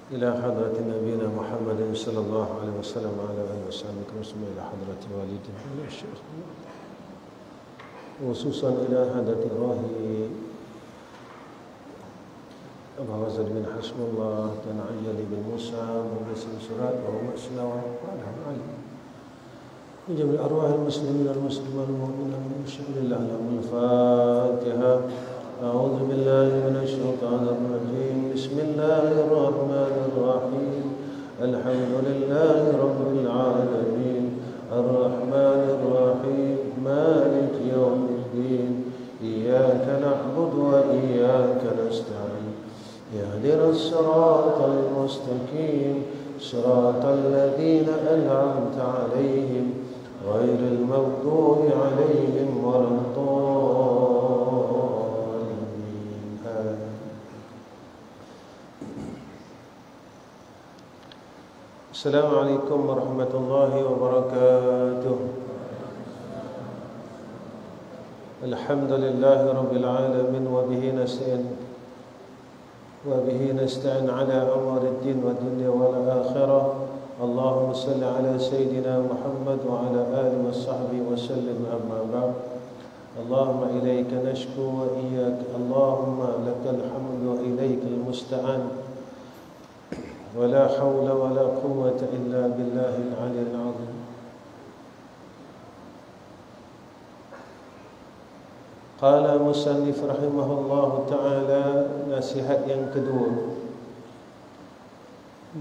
إلى حضرة نبينا محمد صلى الله عليه وسلم وعلى آله وصحبه وسلم إلى حضرة والدنا الشيخ وخصوصا إلى حضرة الراهي أبا غزل بن حسب الله تنعجل بن موسى مبسم سرات وهو سلاوة وعلهم علي من جميع أرواح المسلمين والمسلمات والمؤمنين والمشهد لله لهم الفاتحة. أعوذ بالله من الشيطان الرجيم. بسم الله الرحمن الرحيم. الحمد لله رب العالمين الرحمن الرحيم مالك يوم الدين إياك نعبد وإياك نستعين اهدنا الصراط المستقيم صراط الذين أنعمت عليهم غير المغضوب عليهم ولا الضالين. السلام عليكم ورحمة الله وبركاته. الحمد لله رب العالمين وبه نستعين على أمور الدين والدنيا والآخرة. اللهم صل على سيدنا محمد وعلى آله وصحبه وسلم. أما بعد، اللهم إليك نشكو وإياك اللهم لك الحمد وإليك المستعان ولا حول ولا قوة إلا بالله العلي العظيم. Qala musannif rahimahullahu ta'ala, nasihat yang kedua,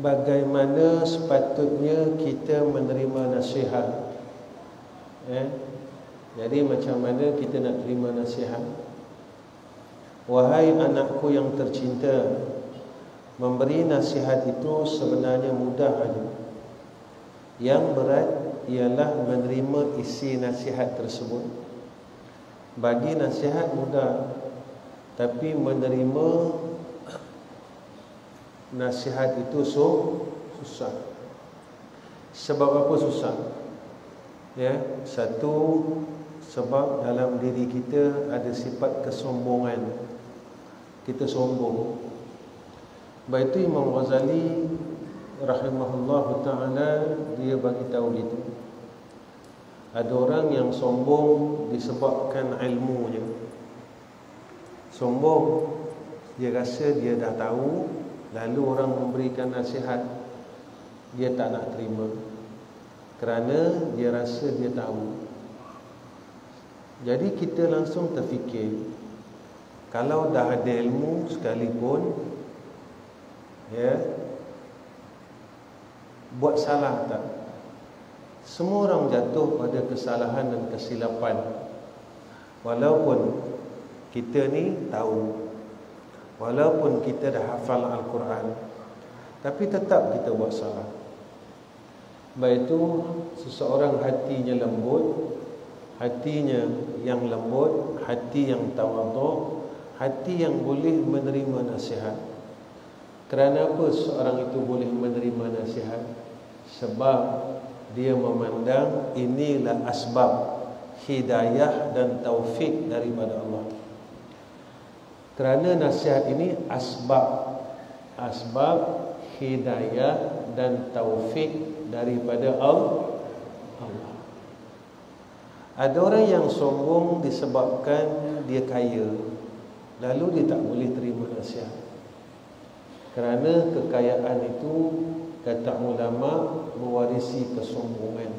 bagaimana sepatutnya kita menerima nasihat. Jadi macam mana kita nak terima nasihat? Wahai anakku yang tercinta, memberi nasihat itu sebenarnya mudah saja. Yang berat ialah menerima isi nasihat tersebut. Bagi nasihat mudah, tapi menerima nasihat itu susah. Sebab apa susah? Satu, sebab dalam diri kita ada sifat kesombongan. Kita sombong. Sebab itu Imam Ghazali rahimahullahu ta'ala dia bagi tahu gitu. Ada orang yang sombong disebabkan ilmunya. Sombong, dia rasa dia dah tahu, lalu orang memberikan nasihat, dia tak nak terima kerana dia rasa dia tahu. Jadi kita langsung terfikir, kalau dah ada ilmu sekalipun, buat salah tak? Semua orang jatuh pada kesalahan dan kesilapan. Walaupun kita ni tahu, walaupun kita dah hafal Al-Quran, tapi tetap kita buat salah. Sebab itu seseorang hatinya lembut, hatinya yang lembut, hati yang tawaduk, hati yang boleh menerima nasihat. Kerana apa seorang itu boleh menerima nasihat? Sebab dia memandang inilah asbab hidayah dan taufik daripada Allah. Kerana nasihat ini asbab hidayah dan taufik daripada Allah. Ada orang yang sombong disebabkan dia kaya, lalu dia tak boleh terima nasihat. Kerana kekayaan itu, kata ulama, mewarisi kesombongan.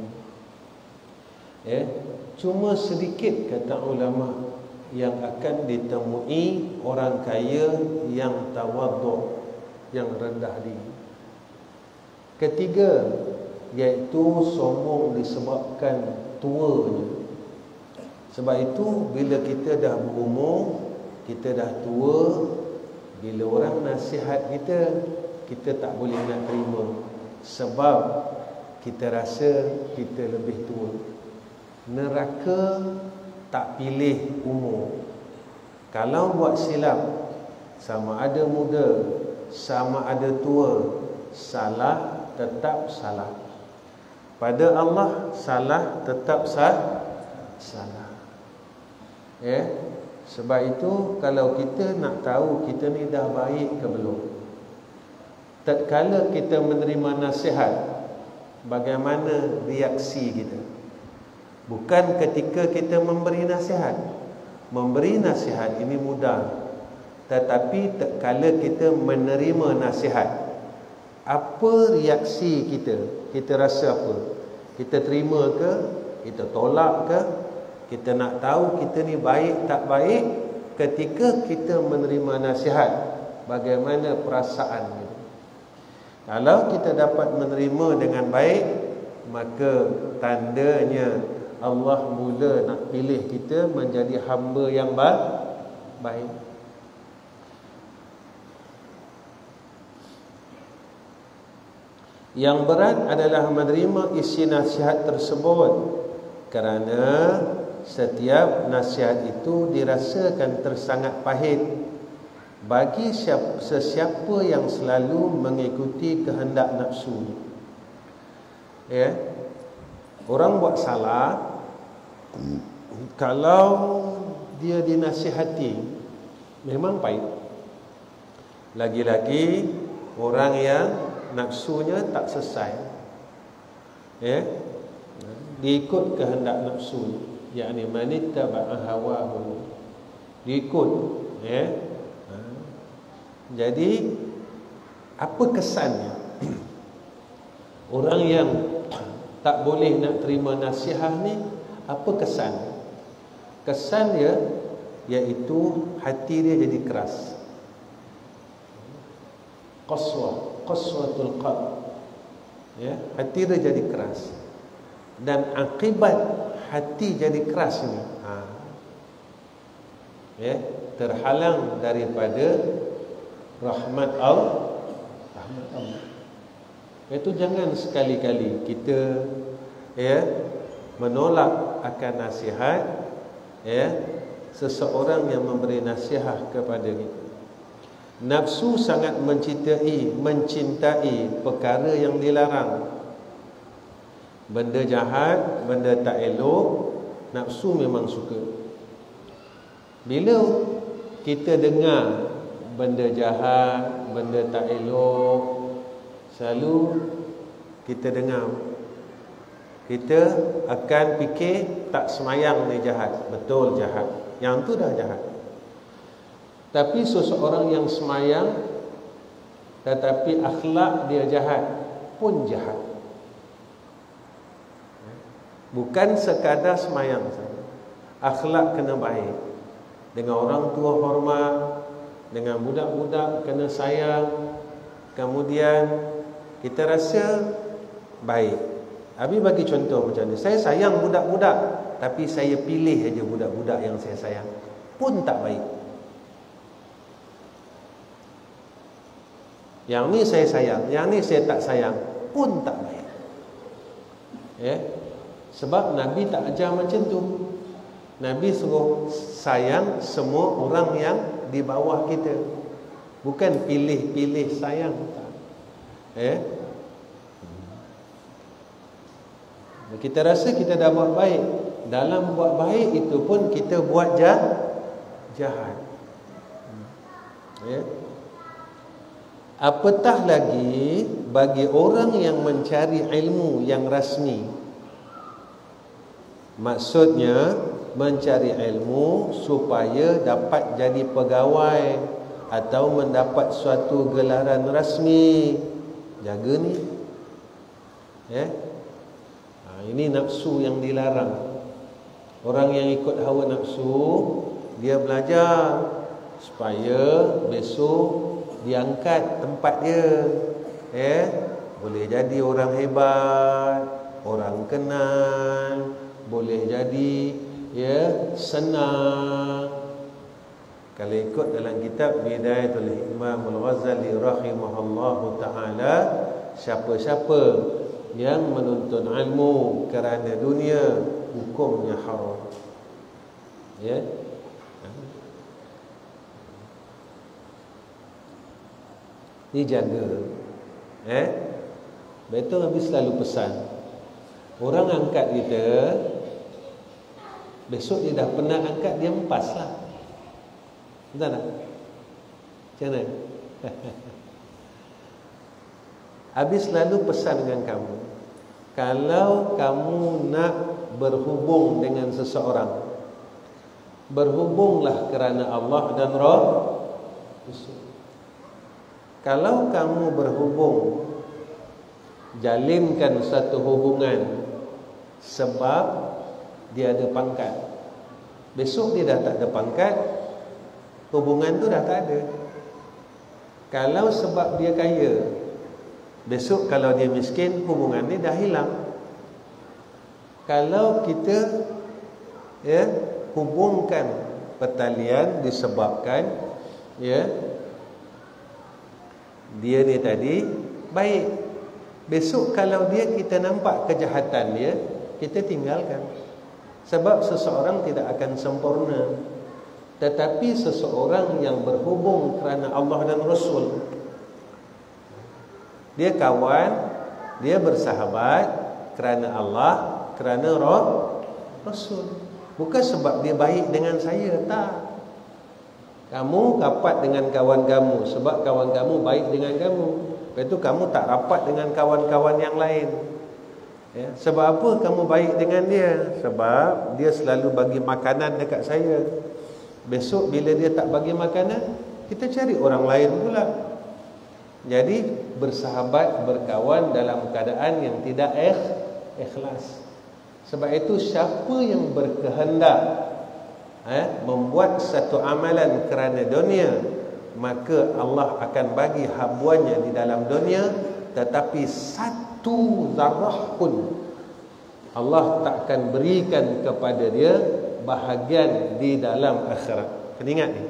Cuma sedikit, kata ulama, yang akan ditemui orang kaya yang tawaduk, yang rendah diri. Ketiga, iaitu sombong disebabkan tuanya. Sebab itu bila kita dah berumur, kita dah tua, bila orang nasihat kita tak boleh nak terima. Sebab kita rasa kita lebih tua. Neraka tak pilih umur. Kalau buat silap, sama ada muda, sama ada tua, salah tetap salah. Pada Allah, salah tetap salah. Sebab itu kalau kita nak tahu kita ni dah baik ke belum, tatkala kita menerima nasihat, bagaimana reaksi kita? Bukan ketika kita memberi nasihat. Memberi nasihat ini mudah, tetapi tatkala kita menerima nasihat, apa reaksi kita? Kita rasa apa? Kita terima ke? Kita tolak ke? Kita nak tahu kita ni baik tak baik? Ketika kita menerima nasihat, bagaimana perasaan kita? Kalau kita dapat menerima dengan baik, maka tandanya Allah mula nak pilih kita menjadi hamba yang baik. Yang berat adalah menerima isi nasihat tersebut, kerana setiap nasihat itu dirasakan tersangat pahit bagi sesiapa yang selalu mengikuti kehendak nafsu. Ya, orang buat salah, kalau dia dinasihati memang pahit. Lagi-lagi orang yang nafsunya tak selesai, ya, dia ikut kehendak nafsu, yakni manittaba'a hawahu, dia ikut, ya. Jadi apa kesannya? Orang yang tak boleh nak terima nasihat ni, apa kesan? Kesan dia iaitu hati dia jadi keras. Qaswatul qalb. Ya, hati dia jadi keras. Dan akibat hati jadi keras ni, ya, terhalang daripada rahmat Allah. Itu jangan sekali-kali kita, ya, menolak akan nasihat, ya, seseorang yang memberi nasihat kepada kita. Nafsu sangat mencintai perkara yang dilarang. Benda jahat, benda tak elok, nafsu memang suka. Bila kita dengar benda jahat, benda tak elok, selalu kita dengar, kita akan fikir tak semayang ni jahat. Betul jahat, yang tu dah jahat. Tapi seseorang yang semayang tetapi akhlak dia jahat pun jahat. Bukan sekadar semayang saja, akhlak kena baik. Dengan orang tua hormat, dengan budak-budak kena sayang. Kemudian kita rasa baik. Abi bagi contoh macam ni, saya sayang budak-budak, tapi saya pilih aja budak-budak yang saya sayang, pun tak baik. Yang ni saya sayang, yang ni saya tak sayang, pun tak baik. Ya, sebab Nabi tak ajar macam tu. Nabi suruh sayang semua orang yang di bawah kita, bukan pilih-pilih sayang. Ya, kita rasa kita dah buat baik. Dalam buat baik itu pun kita buat jahat. Ya. Apatah lagi bagi orang yang mencari ilmu yang rasmi. Maksudnya mencari ilmu supaya dapat jadi pegawai atau mendapat suatu gelaran rasmi. Jaga ni, ya. Ini nafsu yang dilarang. Orang yang ikut hawa nafsu, dia belajar supaya besok diangkat tempat dia, ya. Boleh jadi orang hebat, orang kenal, boleh jadi, ya, senang. Kalau ikut dalam kitab Bidayatul Imam Al-Ghazali rahimahullahu ta'ala, siapa-siapa yang menuntut ilmu kerana dunia, hukumnya haram. Ya. Ni jaga. Betul, Nabi selalu pesan. Orang angkat kita, besok dia dah pernah angkat, dia empas lah. Betul tak? Macam mana? Habis selalu pesan dengan kamu, kalau kamu nak berhubung dengan seseorang, berhubunglah kerana Allah dan Rasul. Kalau kamu berhubung, jalinkan satu hubungan sebab dia ada pangkat, besok dia dah tak ada pangkat, hubungan tu dah tak ada. Kalau sebab dia kaya, besok kalau dia miskin, hubungan ni dah hilang. Kalau kita hubungkan pertalian disebabkan dia ni tadi baik, besok kalau kita nampak kejahatan dia, kita tinggalkan. Sebab seseorang tidak akan sempurna. Tetapi seseorang yang berhubung kerana Allah dan Rasul, dia kawan, dia bersahabat kerana Allah, kerana Rasul. Bukan sebab dia baik dengan saya, tak. Kamu rapat dengan kawan kamu sebab kawan kamu baik dengan kamu. Lepas tu kamu tak rapat dengan kawan-kawan yang lain. Sebab apa kamu baik dengan dia? Sebab dia selalu bagi makanan dekat saya. Besok bila dia tak bagi makanan, kita cari orang lain pula. Jadi bersahabat, berkawan dalam keadaan yang tidak ikhlas. Sebab itu siapa yang berkehendak membuat satu amalan kerana dunia, maka Allah akan bagi habuannya di dalam dunia, tetapi satu zarah pun Allah takkan berikan kepada dia bahagian di dalam akhirat. Kena ingat ni,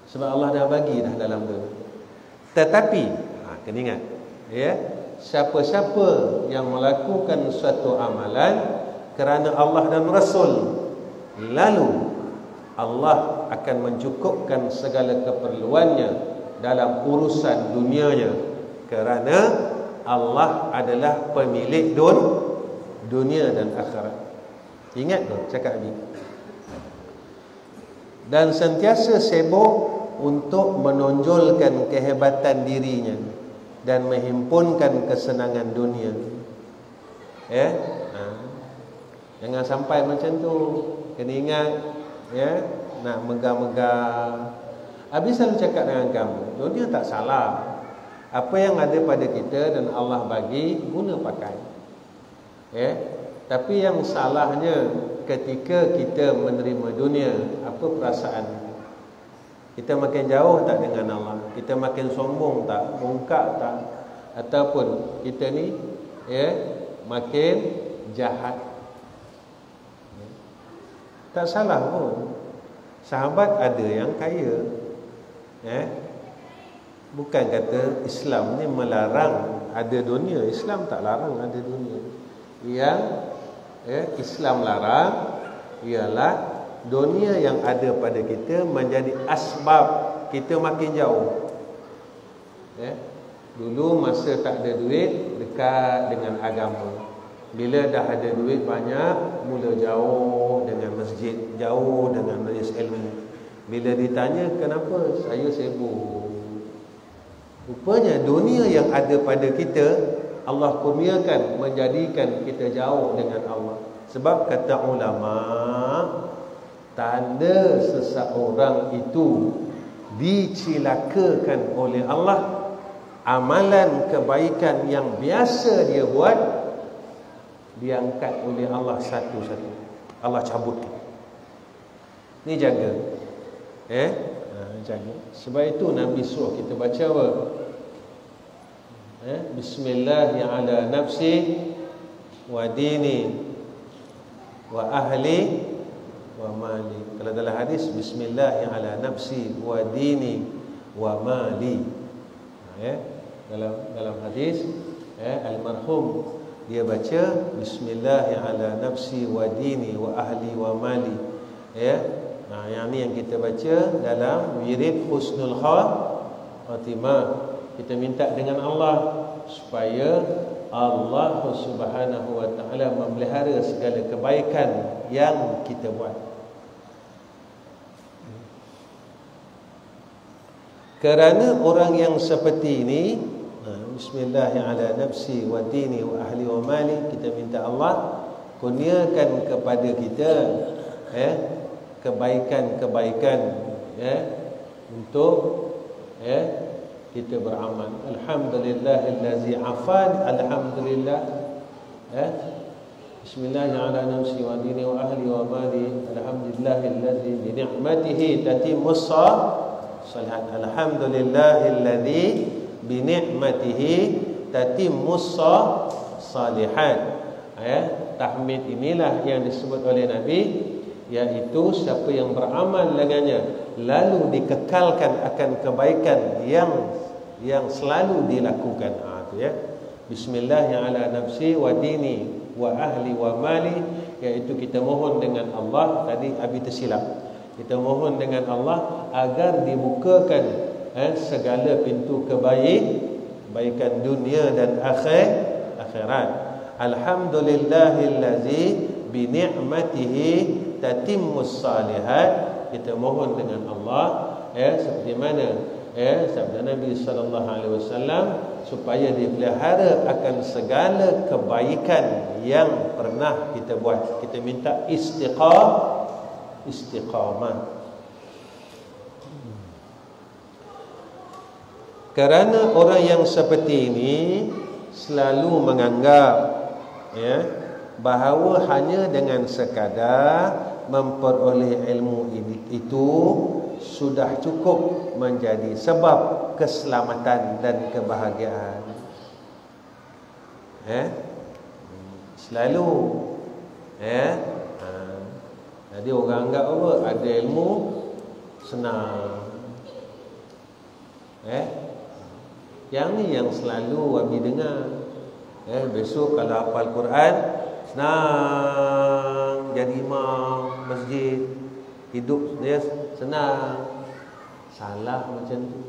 sebab Allah dah bagi dah dalam dunia. Tetapi kena ingat, siapa-siapa yang melakukan suatu amalan kerana Allah dan Rasul, lalu Allah akan mencukupkan segala keperluannya dalam urusan dunianya, kerana Allah adalah pemilik dunia dan akhirat. Ingat tu cakap ni. Dan sentiasa sibuk untuk menonjolkan kehebatan dirinya dan menghimpunkan kesenangan dunia. Jangan sampai macam tu. Kena ingat, nak megah-megah. Habis selalu cakap dengan kamu, dunia tak salah. Apa yang ada pada kita dan Allah bagi, guna pakai. Tapi yang salahnya ketika kita menerima dunia, apa perasaan? Kita makin jauh tak dengan Allah? Kita makin sombong tak? Bongkak tak? Ataupun kita ni makin jahat? Tak salah pun. Sahabat ada yang kaya, bukan kata Islam ni melarang ada dunia. Islam tak larang ada dunia. Yang Islam larang ialah dunia yang ada pada kita menjadi asbab kita makin jauh. Dulu masa tak ada duit, dekat dengan agama. Bila dah ada duit banyak, mula jauh dengan masjid, jauh dengan majlis ilmu. Bila ditanya kenapa, saya sibuk. Rupanya dunia yang ada pada kita, Allah kurniakan menjadikan kita jauh dengan Allah. Sebab kata ulama, tanda seseorang itu dicilakakan oleh Allah, amalan kebaikan yang biasa dia buat diangkat oleh Allah satu-satu. Allah cabut. Ni jaga. Jaga. Sebab itu Nabi suruh kita baca apa? Bismillah ala nafsi wa dini wa ahli wa mali. Kalau dalam hadis, Bismillah ala nafsi wa dini wa mali. Dalam hadis almarhum dia baca Bismillah ala nafsi wa dini wa ahli wa mali. Yang ni yang kita baca dalam wirid husnul khatimah. Kita minta dengan Allah supaya Allah Subhanahu wa taala memelihara segala kebaikan yang kita buat. Kerana orang yang seperti ini, Bismillah ala nafsi wa dini wa ahli wa mali. Kita minta Allah kurniakan kepada kita kebaikan-kebaikan untuk kita beramal. Alhamdulillahillazi afan. Alhamdulillah. Bismillah ala nafsi wa dini wa ahli wa mali. Alhamdulillahillazi bi ni'matihi tatimmus shalihat. Alhamdulillahillazi bi ni'matihi tatimmus shalihat. Tahmid inilah yang disebut oleh Nabi, yaitu siapa yang beramal dengannya lalu dikekalkan akan kebaikan yang selalu dilakukan. Bismillah ala nafsi wa dini wa ahli wa mali, yaitu kita mohon dengan Allah. Tadi Abi tersilap. Kita mohon dengan Allah agar dibukakan segala pintu kebaikan dunia dan akhirat. Alhamdulillahillazi bi ni'matihi tatimmus shalihat. Kita mohon dengan Allah seperti mana sabda Nabi sallallahu alaihi wasallam, supaya dipelihara akan segala kebaikan yang pernah kita buat. Kita minta istiqamah. Kerana orang yang seperti ini selalu menganggap bahawa hanya dengan sekadar memperoleh ilmu itu sudah cukup menjadi sebab keselamatan dan kebahagiaan. Selalu jadi orang anggap apa? Ada ilmu senang. Yang ni yang selalu Wabi dengar. Besok kalau hafal Quran senang, jadi imam masjid, hidup dia senang. Salah macam tu.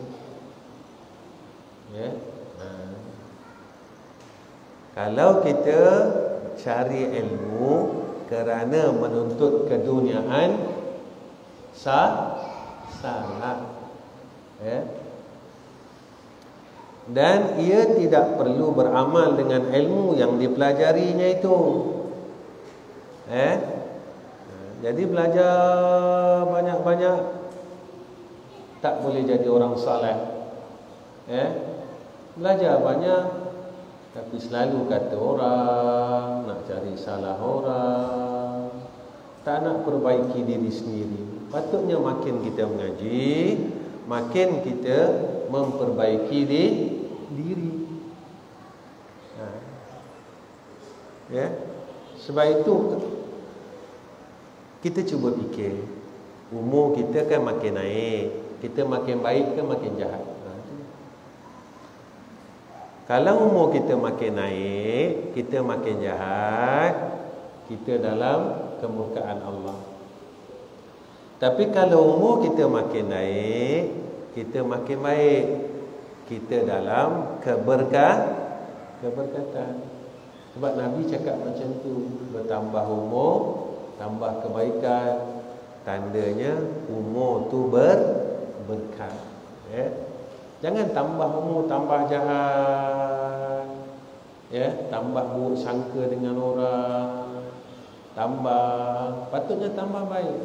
Kalau kita cari ilmu kerana menuntut keduniaan, salah. Dan ia tidak perlu beramal dengan ilmu yang dipelajarinya itu. Jadi belajar banyak-banyak tak boleh jadi orang saleh. Belajar banyak tapi selalu kata orang, nak cari salah orang, tak nak perbaiki diri sendiri. Patutnya makin kita mengaji, makin kita memperbaiki diri. Sebab itu kita cuba fikir, umur kita kan makin naik, kita makin baik ke makin jahat? Kalau umur kita makin naik, kita makin jahat, kita dalam kemurkaan Allah. Tapi kalau umur kita makin naik, kita makin baik, kita dalam keberkatan. Sebab Nabi cakap macam tu, bertambah umur, tambah kebaikan, tandanya umur tu berberkat. Jangan tambah umur tambah jahat, tambah buruk sangka dengan orang, patutnya tambah baik.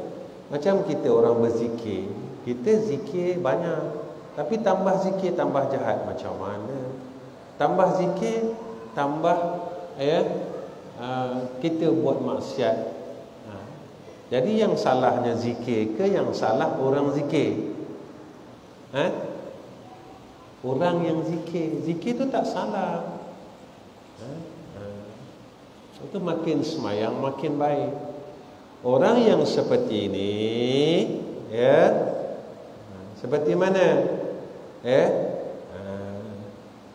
Macam kita orang berzikir, kita zikir banyak, tapi tambah zikir tambah jahat, macam mana? Tambah zikir tambah kita buat maksiat. Jadi yang salahnya zikir ke yang salah orang zikir? Orang yang zikir tu tak salah. Itu makin semayang makin baik. Orang yang seperti ini seperti mana?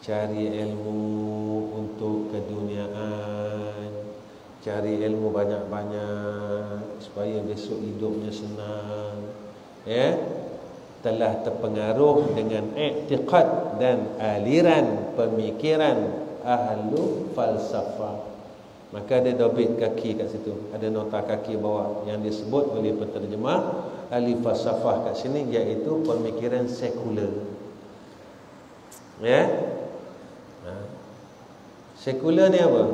Cari ilmu untuk keduniaan, cari ilmu banyak-banyak supaya besok hidupnya senang. Telah terpengaruh dengan i'tiqad dan aliran pemikiran ahlu falsafah. Maka ada dobit kaki kat situ, ada nota kaki bawah yang disebut oleh penterjemah ahli falsafah kat sini, iaitu pemikiran sekular. Sekular ni apa?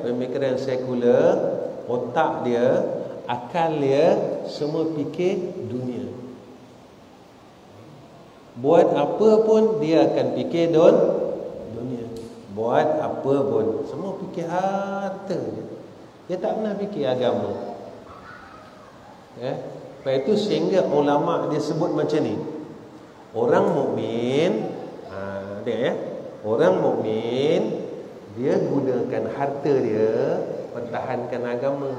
Pemikiran sekular, otak dia, akal dia semua fikir dunia. Buat apa pun dia akan fikir dunia. Buat apa pun semua fikir harta je. Dia tak pernah fikir agama. Lepas itu sehingga ulama dia sebut macam ni. Orang mukmin, orang mukmin dia gunakan harta dia pertahankan agama.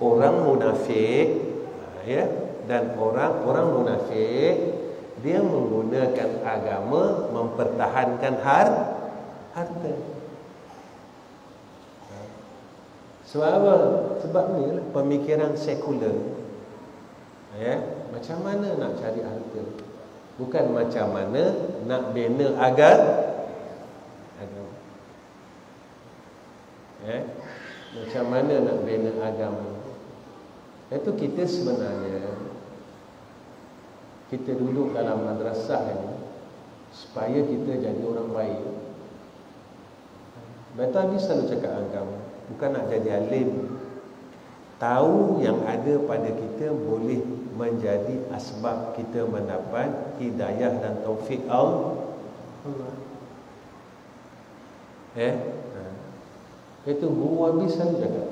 Orang munafik, dan orang munafik dia menggunakan agama mempertahankan harta. Sebab apa? Sebab ni lah pemikiran sekular. Macam mana nak cari harta, bukan macam mana nak bina agama. Macam mana nak bina agama. Itu kita sebenarnya kita duduk dalam madrasah ini supaya kita jadi orang baik. Betul, habis selalu cakap agama, bukan nak jadi alim. Tahu yang ada pada kita boleh menjadi asbab kita mendapat hidayah dan taufik Allah. Itu guru habis selalu cakap.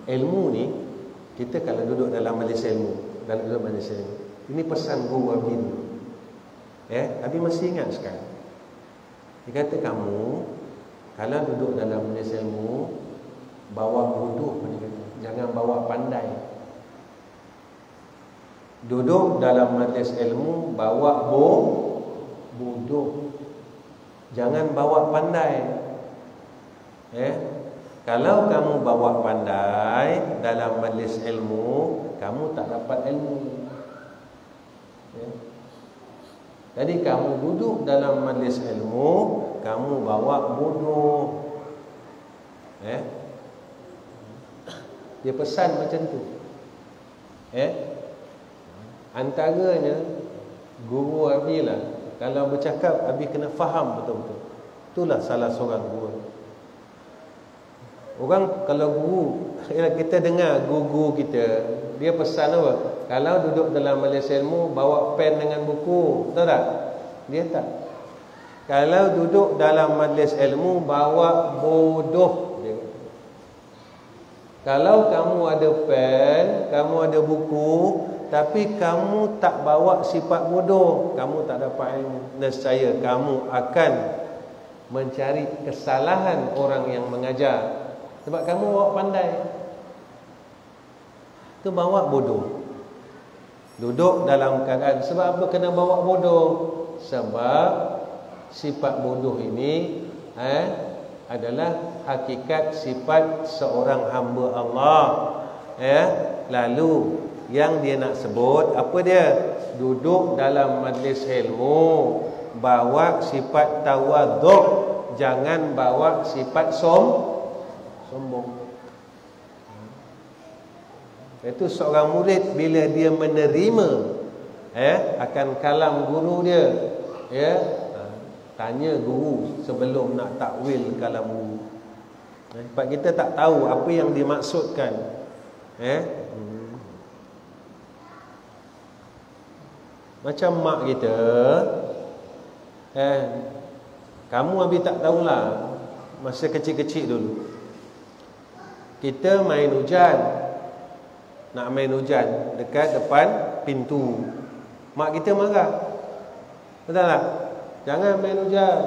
Ilmu ni, kita kalau duduk dalam majlis ilmu, ini pesan guru Habib. Habib masih ingat sekarang. Dia kata, kamu kalau duduk dalam majlis ilmu, bawa bodoh, jangan bawa pandai. Duduk dalam majlis ilmu, bawa bodoh, jangan bawa pandai. Kalau kamu bawa pandai dalam majlis ilmu, kamu tak dapat ilmu. Jadi kamu duduk dalam majlis ilmu, kamu bawa bodoh. Dia pesan macam tu. Antaranya guru Abi lah, kalau bercakap Abi kena faham betul-betul. Itulah salah seorang guru. Orang kalau guru, kita dengar guru kita, dia pesan apa? Kalau duduk dalam majlis ilmu, bawa pen dengan buku, betul tak? Dia tak. Kalau duduk dalam majlis ilmu, bawa bodoh, dia kata. Kalau kamu ada pen, kamu ada buku, tapi kamu tak bawa sifat bodoh, kamu tak dapat ilmu. Nescaya kamu akan mencari kesalahan orang yang mengajar. Sebab kamu bawa pandai, itu bawa bodoh. Duduk dalam keadaan. Sebab apa kena bawa bodoh? Sebab sifat bodoh ini adalah hakikat sifat seorang hamba Allah. Lalu yang dia nak sebut apa dia? Duduk dalam majlis ilmu, bawa sifat tawadhu', jangan bawa sifat sombong. Itu seorang murid bila dia menerima akan kalam guru dia, tanya guru sebelum nak takwil kalam guru. Sebab kita tak tahu apa yang dimaksudkan. Macam mak kita, kamu habis tak tahulah masa kecil-kecil dulu. Kita main hujan, nak main hujan dekat depan pintu. Mak kita marah, betul tak? Jangan main hujan.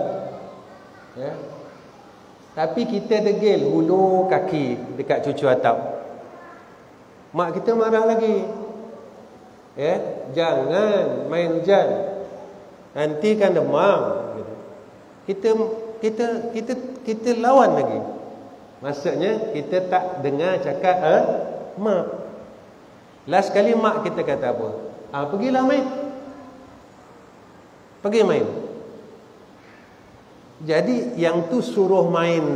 Tapi kita degil hulu kaki dekat cucu atap. Mak kita marah lagi. Jangan main hujan, nanti kan demam. Kita lawan lagi. Maksudnya kita tak dengar cakap mak. Last kali mak kita kata apa? Pergilah main. Pergi main. Jadi yang tu suruh main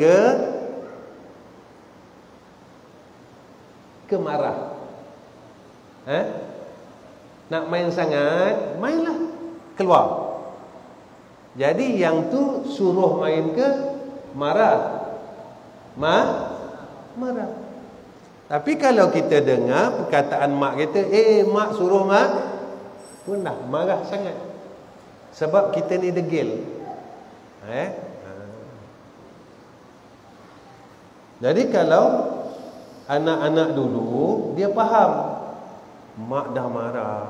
ke marah? Nak main sangat, mainlah. Keluar. Jadi yang tu suruh main ke marah? Marah. Tapi kalau kita dengar perkataan mak kita, mak suruh mak, pun dah marah sangat. Sebab kita ni degil. Jadi kalau anak-anak dulu, dia faham mak dah marah.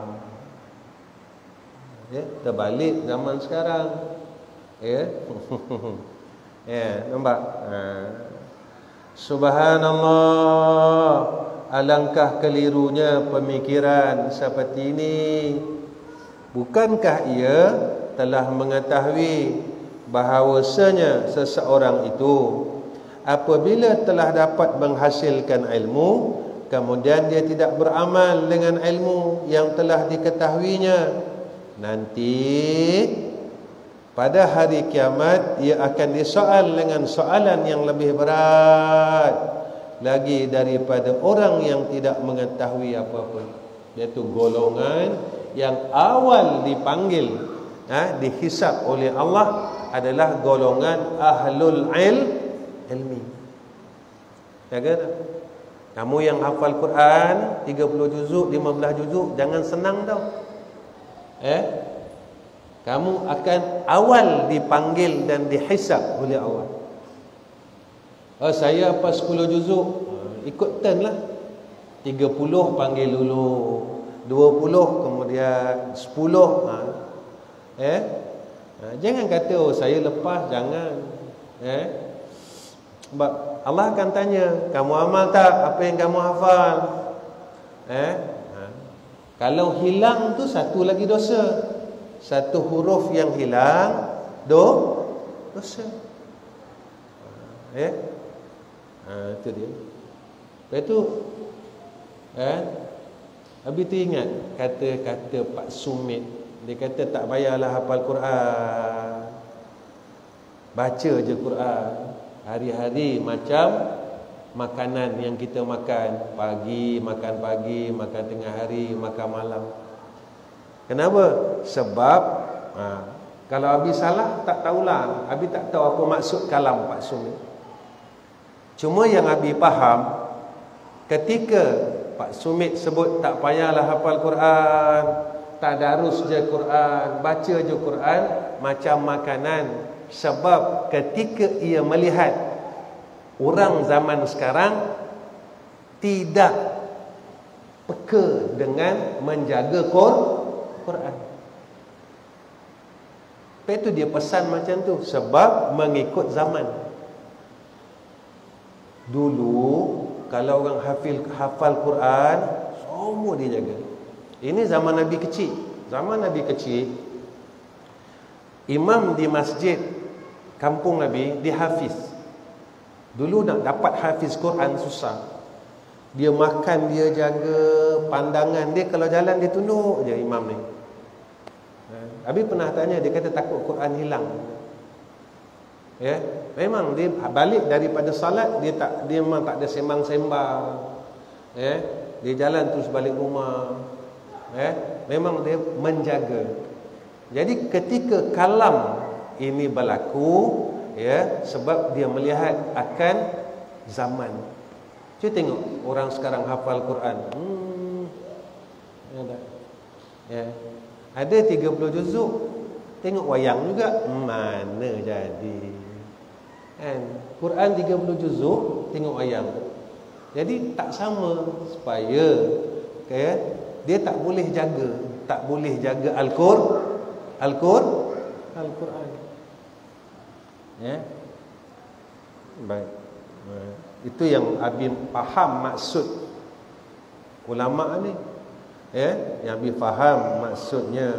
Terbalik zaman sekarang. Nampak? Subhanallah, alangkah kelirunya pemikiran seperti ini. Bukankah ia telah mengetahui bahawasanya seseorang itu apabila telah dapat menghasilkan ilmu, kemudian dia tidak beramal dengan ilmu yang telah diketahuinya, nanti pada hari kiamat ia akan disoal dengan soalan yang lebih berat lagi daripada orang yang tidak mengetahui apa-apa. Iaitu golongan yang awal dipanggil, dihisab oleh Allah adalah golongan ahlul ilmi. Jaga tak? Kamu yang hafal Quran 30 juzuk, 15 juzuk, jangan senang tau. Kamu akan awal dipanggil dan dihisab oleh Allah. Saya apa 10 juzuk, ikut turn lah. 30 panggil dulu, 20 kemudian 10. Jangan kata saya lepas, jangan. Sebab Allah akan tanya, kamu amal tak apa yang kamu hafal? Kalau hilang tu satu lagi dosa. Satu huruf yang hilang, dosa. Itu dia. Lepas tu habis tu ingat kata-kata Pak Sumit. Dia kata tak payahlah hafal Quran, baca je Quran. Hari-hari macam makanan yang kita makan. Pagi, makan tengah hari, makan malam. Kenapa? Sebab kalau Abi salah, tak tahulah. Abi tak tahu apa maksud kalam Pak Sumit. Cuma yang Abi faham, ketika Pak Sumit sebut tak payahlah hafal Quran, tadarus je Quran, baca je Quran, macam makanan. Sebab ketika ia melihat orang zaman sekarang tidak peka dengan menjaga Quran. Lepas itu dia pesan macam tu, sebab mengikut zaman. Dulu kalau orang hafal Quran, semua dia jaga. Ini zaman Nabi kecil. Zaman Nabi kecil, imam di masjid kampung Nabi dia hafiz. Dulu nak dapat hafiz Quran susah. Dia makan, dia jaga pandangan dia, kalau jalan dia tunduk je imam ni. Habis pernah tanya, dia kata takut Quran hilang. Memang dia balik daripada salat, dia memang tak ada sembang-sembang. Dia jalan terus balik rumah. Memang dia menjaga. Jadi ketika kalam ini berlaku, sebab dia melihat akan zaman. Cuba tengok orang sekarang hafal Quran. Ada 30 juzuk, tengok wayang juga, mana jadi. Quran 30 juzuk, tengok wayang. Jadi tak sama, supaya dia tak boleh jaga Al-Quran. Baik. Itu yang Abi faham maksud ulama ni. Yang Abi faham maksudnya.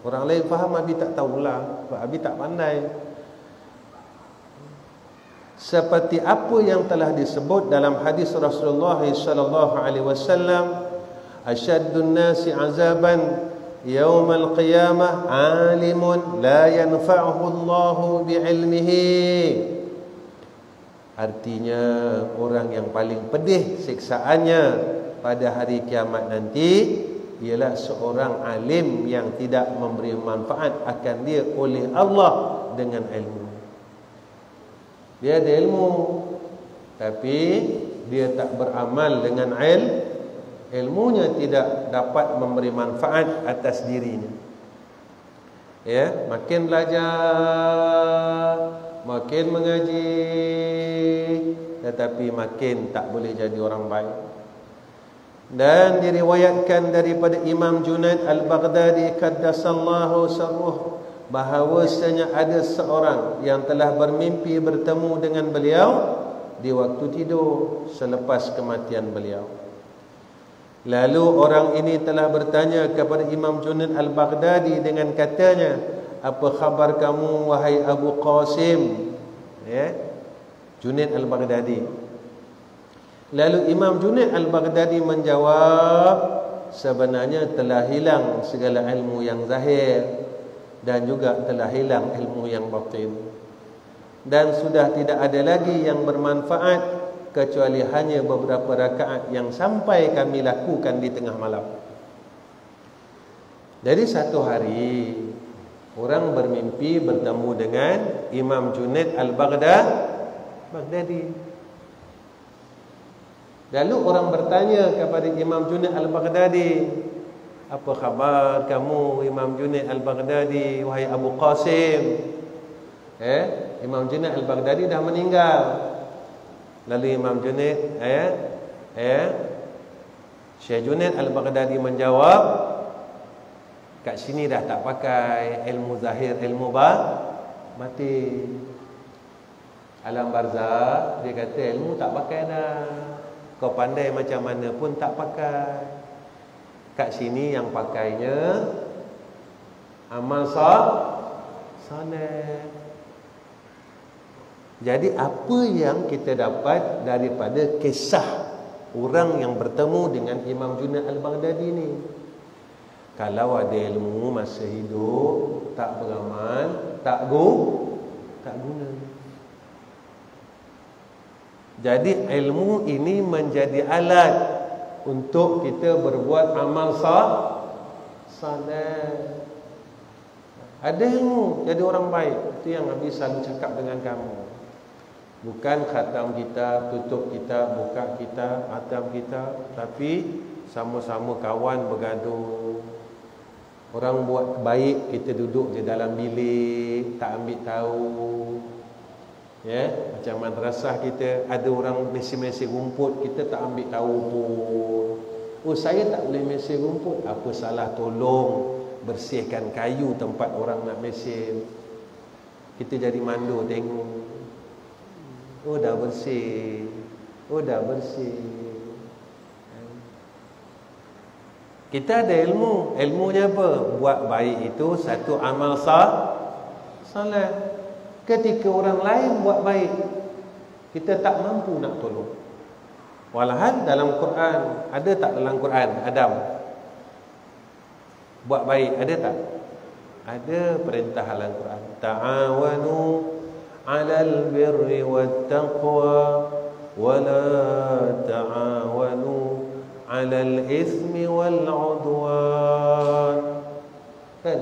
Orang lain faham, Abi tak tahulah, sebab Abi tak pandai. Seperti apa yang telah disebut dalam hadis Rasulullah sallallahu alaihi wasallam, asyaddun nasi azaban yaumal qiyamah alimun la yanfa'uhu Allahu bi'ilmihi. Artinya orang yang paling pedih siksaannya pada hari kiamat nanti ialah seorang alim yang tidak memberi manfaat akan dia oleh Allah dengan ilmu. Dia ada ilmu, tapi dia tak beramal dengan ilmunya, tidak dapat memberi manfaat atas dirinya. Ya, makin belajar, makin mengaji, tetapi makin tak boleh jadi orang baik. Dan diriwayatkan daripada Imam Junaid Al-Baghdadi qaddasallahu sirruh, bahawasanya ada seorang yang telah bermimpi bertemu dengan beliau di waktu tidur selepas kematian beliau. Lalu orang ini telah bertanya kepada Imam Junaid Al-Baghdadi dengan katanya, apa khabar kamu wahai Abu Qasim? Ya, Junaid Al-Baghdadi. Lalu Imam Junaid Al-Baghdadi menjawab, sebenarnya telah hilang segala ilmu yang zahir dan juga telah hilang ilmu yang batin, dan sudah tidak ada lagi yang bermanfaat kecuali hanya beberapa rakaat yang sampai kami lakukan di tengah malam. Jadi satu hari orang bermimpi bertemu dengan Imam Junaid Al-Baghdadi. Lalu orang bertanya kepada Imam Junaid Al-Baghdadi, apa khabar kamu Imam Junaid Al-Baghdadi wahai Abu Qasim? Imam Junaid Al-Baghdadi dah meninggal. Lalu Imam Junaid Syekh Junaid Al-Baghdadi menjawab, kat sini dah tak pakai ilmu zahir, ilmu batin. Alam barzakh dia kata ilmu tak pakai dah. Kau pandai macam mana pun tak pakai. Kat sini yang pakainya amal soleh. Jadi apa yang kita dapat daripada kisah orang yang bertemu dengan Imam Junaid Al-Baghdadi ni? Kalau ada ilmu masa hidup tak beramal, tak guna. Jadi ilmu ini menjadi alat untuk kita berbuat amal saleh. Ada ilmu jadi orang baik. Itu yang Nabi selalu cakap dengan kamu. Bukan khatam kita, tutup kita, buka kita, khatam kita, tapi sama-sama kawan bergaduh. Orang buat baik, kita duduk je dalam bilik, tak ambil tahu. Ya, macam madrasah kita ada orang mesi-mesi rumput, kita tak ambil tahu pun. Oh, saya tak boleh mesi rumput, apa salah tolong bersihkan kayu tempat orang nak mesin. Kita jadi mandu tengok. Oh dah bersih. Oh dah bersih. Kita ada ilmu. Ilmunya apa? Buat baik itu satu amal saleh. Ketika orang lain buat baik, kita tak mampu nak tolong. Walhal dalam Quran, ada tak dalam Quran Adam buat baik, ada tak? Ada perintah dalam Quran. Ta'awanu 'alal birri wat taqwa wa la ta'awanu 'alal itsmi wal 'udwan. Kan?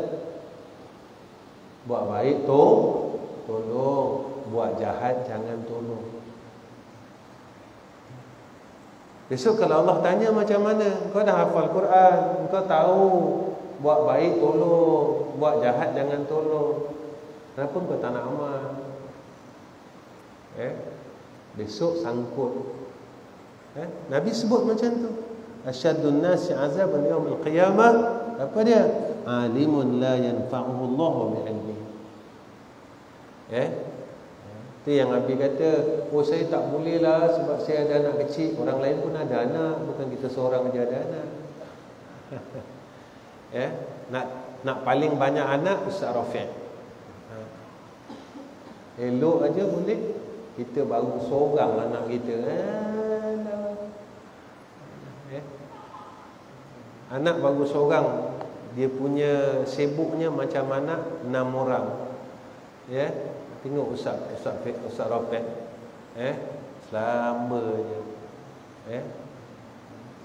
Buat baik tu tolong, buat jahat jangan tolong. Besok kalau Allah tanya macam mana? Kau dah hafal Quran, kau tahu buat baik tolong, buat jahat jangan tolong. Kenapa kau tak nak amal? Besok sangkut. Nabi sebut macam tu. Asyaddun nasi azaban yaumil qiyamah. Apa dia? Alimun la yanfa'uhu Allahu bi'ilmihi. Itu yang Nabi kata, oh saya tak boleh lah sebab saya ada anak kecil. Orang lain pun ada anak, bukan kita seorang aja ada anak. Nak paling banyak anak Ustaz Rafiq. Elok aja boleh. Kita baru seorang anak kita. Anak baru seorang, dia punya sibuknya macam anak 6 orang. Tengok Ustaz Rafiq. Selamanya.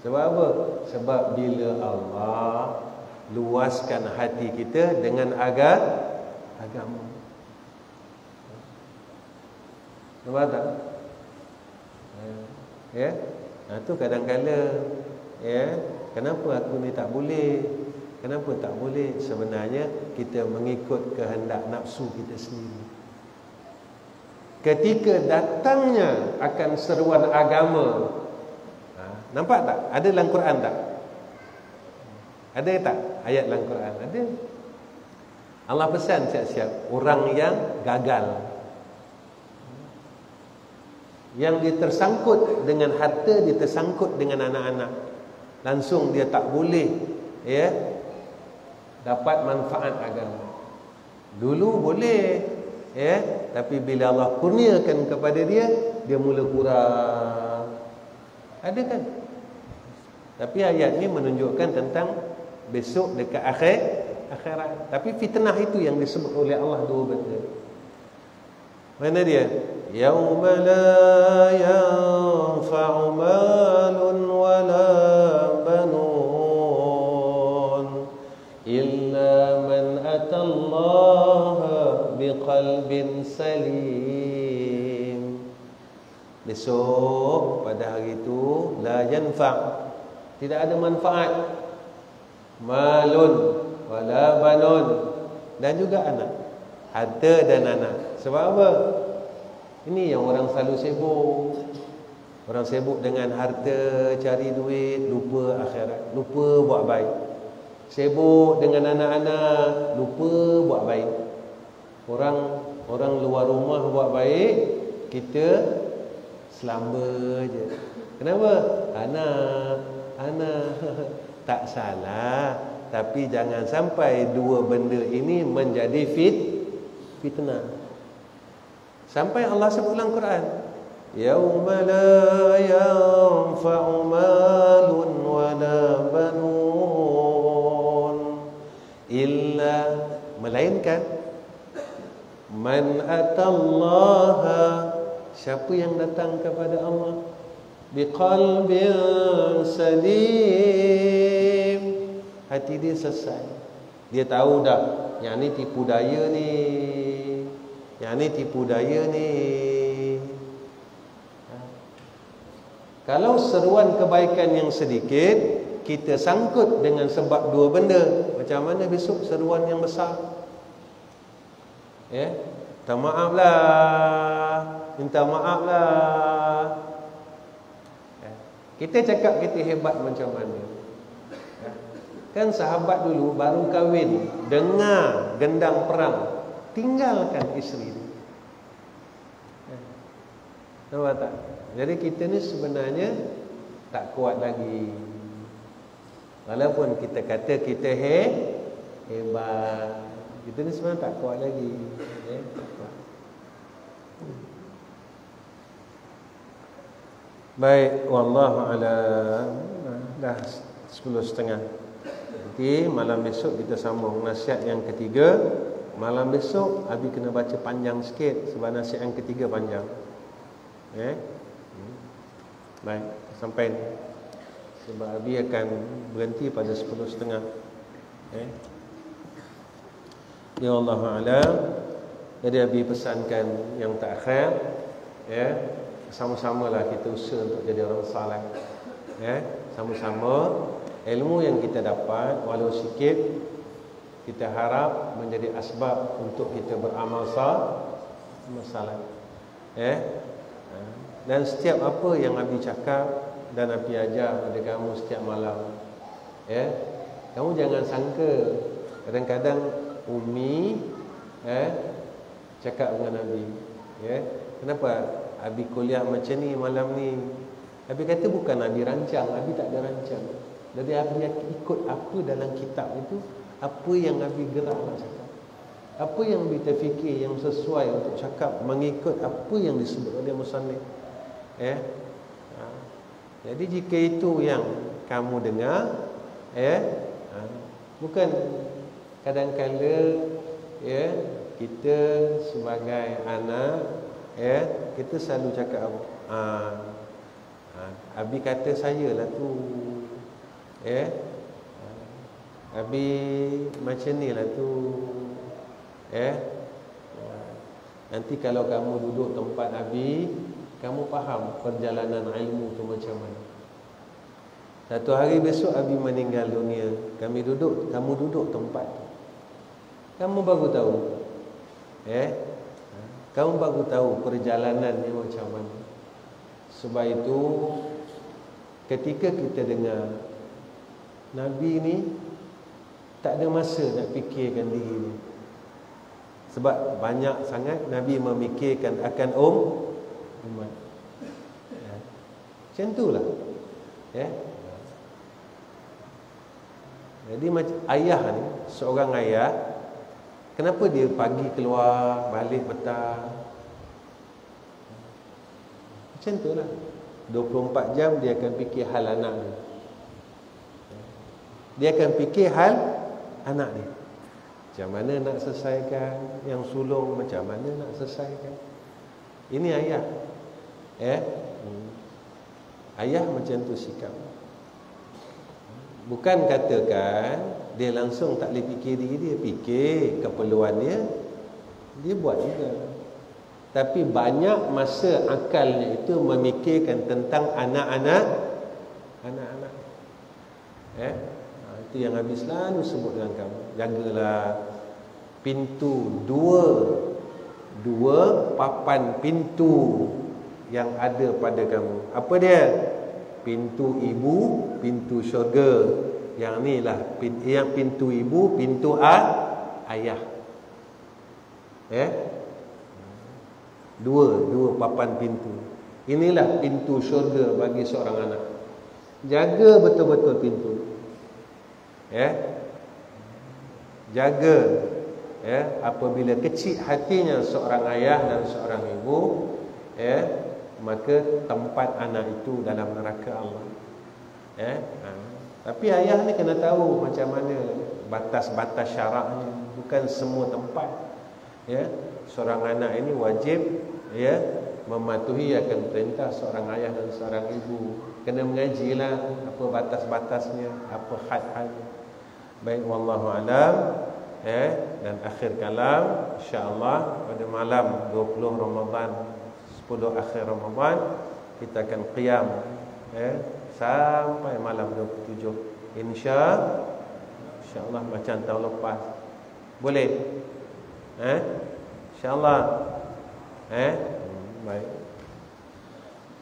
Sebab apa? Sebab bila Allah luaskan hati kita dengan agama. Nampak tak? Ya. Tu kadang-kala kenapa aku ni tak boleh? Kenapa tak boleh? Sebenarnya kita mengikut kehendak nafsu kita sendiri. Ketika datangnya akan seruan agama, nampak tak? Ada dalam Quran tak? Ada tak ayat dalam Quran? Ada. Allah pesan siap-siap orang yang gagal, yang dia tersangkut dengan harta, dia tersangkut dengan anak-anak, langsung dia tak boleh dapat manfaat agama. Dulu boleh, tapi bila Allah kurniakan kepada dia, dia mula kurang. Ada kan? Tapi ayat ni menunjukkan tentang besok dekat akhirat. Tapi fitnah itu yang disebut oleh Allah dua benda. Mana dia? Yauma la yanfa'u malun wala banun illa man atallaha biqalbin salim. Besok pada hari itu la yanfa', tidak ada manfaat, malun wala banun, dan juga anak, harta dan anak. Sebab apa? Ini yang orang selalu sibuk. Orang sibuk dengan harta, cari duit, lupa akhirat, lupa buat baik. Sibuk dengan anak-anak, lupa buat baik. Orang luar rumah buat baik, kita selamba je. Kenapa? Anak tak salah, tapi jangan sampai dua benda ini menjadi fitnah. Sampai Allah sebut dalam Quran, yauma la yanfa'u malun wala banun illa, melainkan man atallaha, siapa yang datang kepada Allah, biqalbin salim, hati dia selesai. Dia tahu dah, yang ni tipu daya ni, yang ni tipu daya ni. Kalau seruan kebaikan yang sedikit kita sangkut dengan sebab dua benda, macam mana besok seruan yang besar? Minta maaf lah. Kita cakap kita hebat macam mana? Kan sahabat dulu baru kahwin, dengar gendang perang, tinggalkan isteri. Nampak tak? Jadi kita ni sebenarnya tak kuat lagi. Walaupun kita kata kita hebat, kita ni sebenarnya tak kuat lagi. Tak kuat. Baik, wallahu a'lam. Dah 10:30. Nanti malam besok kita sambung nasihat yang ketiga. Malam besok Abi kena baca panjang sikit sebab nasihat yang ketiga panjang. Baik, sampai ni. Sebab Abi akan berhenti pada 10:30. Ya Allah a'lam. Jadi Abi pesankan yang terakhir, sama-samalah kita usaha untuk jadi orang saleh. Sama-sama ilmu yang kita dapat walau sikit, kita harap menjadi asbab untuk kita beramal saleh. Dan setiap apa yang Abi cakap dan Abi ajar pada kamu setiap malam, kamu jangan sangka kadang-kadang Umi cakap dengan Abi, kenapa Abi kuliah macam ni malam ni? Abi kata bukan Abi rancang, Abi tak ada rancang. Jadi Abi ikut apa dalam kitab itu, apa yang Abi gerak nak cakap, apa yang Abi terfikir yang sesuai untuk cakap, mengikut apa yang disebut oleh musannif. Jadi jika itu yang kamu dengar, bukan kadang-kala kita sebagai anak, kita selalu cakap Abi kata saya lah tu. Abi macam ni lah tu. Nanti kalau kamu duduk tempat Abi, kamu faham perjalanan ilmu tu macam mana. Satu hari besok Abi meninggal dunia, kamu duduk tempat tu, kamu baru tahu. Kamu baru tahu perjalanannya macam mana. Sebab itu ketika kita dengar Nabi ni tak ada masa nak fikirkan diri ni. Sebab banyak sangat Nabi memikirkan akan umat. Macam itulah. Jadi macam ayah ni, seorang ayah, kenapa dia pagi keluar, balik petang? Macam itulah. 24 jam dia akan fikir hal anak dia. Dia akan fikir hal anak dia. Macam mana nak selesaikan, yang sulung macam mana nak selesaikan. Ini ayah. Ayah macam tu sikap. Bukan katakan dia langsung tak boleh fikir diri dia, fikir keperluan dia, dia buat juga. Tapi banyak masa akalnya itu memikirkan tentang anak-anak. Itu yang Nabi selalu sebut dengan kamu. Jagalah pintu, dua papan pintu yang ada pada kamu. Apa dia? Pintu ibu, pintu syurga. Yang ni lah, yang pintu ibu, pintu ayah. Dua papan pintu. Inilah pintu syurga bagi seorang anak. Jaga betul-betul pintu. Jaga. Apabila kecil hatinya seorang ayah dan seorang ibu, maka tempat anak itu dalam neraka Allah. Tapi ayah ni kena tahu macam mana batas-batas syaraknya. Bukan semua tempat. Seorang anak ini wajib mematuhi akan perintah seorang ayah dan seorang ibu. Kena mengajilah apa batas-batasnya, apa had-hadnya. Baik, wallahu alam. Dan akhir kalam, insya-Allah pada malam 20 Ramadan, 10 akhir Ramadan, kita akan qiyam sampai malam 27. Insya-Allah macam tahun lepas. Boleh? Insya-Allah. Baik.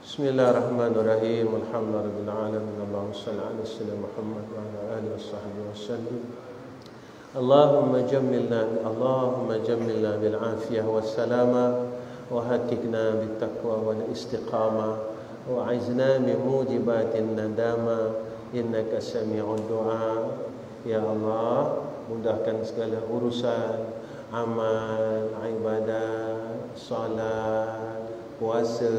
Bismillahirrahmanirrahim. Alhamdulillahirabbil alamin. Allahumma shalli ala sayyidina Muhammad wa ala alihi washabbihi wasallam. Allahumma jammilna bil afiyah was salama wa hatikna bit taqwa wal istiqamah wa aizna min mujibatin nadama innaka sami'ud du'a. Ya Allah, mudahkan segala urusan amal, ibadah, salat, puasa,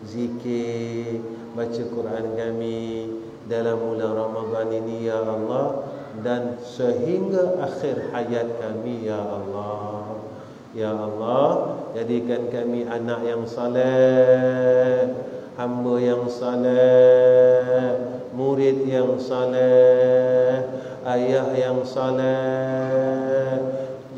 zikir, baca Quran kami dalam bulan Ramadan ini ya Allah, dan sehingga akhir hayat kami ya Allah. Ya Allah, jadikan kami anak yang saleh, hamba yang saleh, murid yang saleh, ayah yang saleh,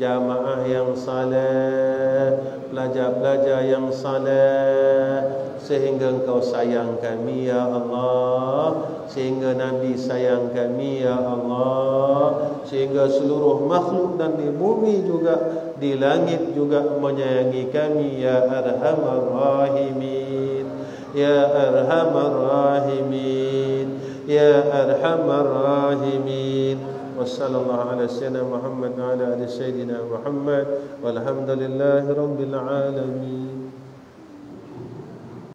jamaah yang saleh, pelajar-pelajar yang saleh, sehingga Engkau sayang kami ya Allah, sehingga Nabi sayang kami ya Allah, sehingga seluruh makhluk dan di bumi juga, di langit juga menyayangi kami ya arhamar rahimin, ya arhamar rahimin, ya arhamar rahimin. Wassallallahu ala sayyidina Muhammad wa ala ali sayyidina Muhammad walhamdulillahi rabbil alamin.